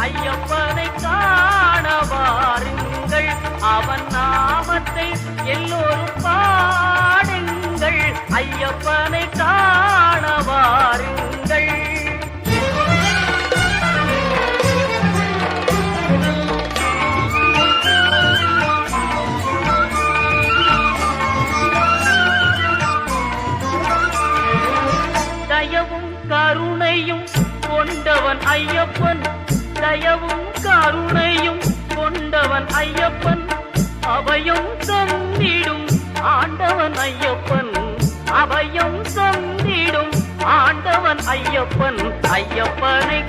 ஐயப்பனை காண வாருங்கள், அவன் நாமத்தை எல்லோரும் பாடுங்கள். ஐயப்பனை காண வாருங்கள். தயவும் கருணையும் கொண்டவன் ஐயப்பன், தயவும் கருணையும் கொண்டவன் ஐயப்பன், அபயம் தந்திடும் ஆண்டவன் ஐயப்பன், அபயம் தந்திடும் ஆண்டவன் ஐயப்பன். ஐயப்பனை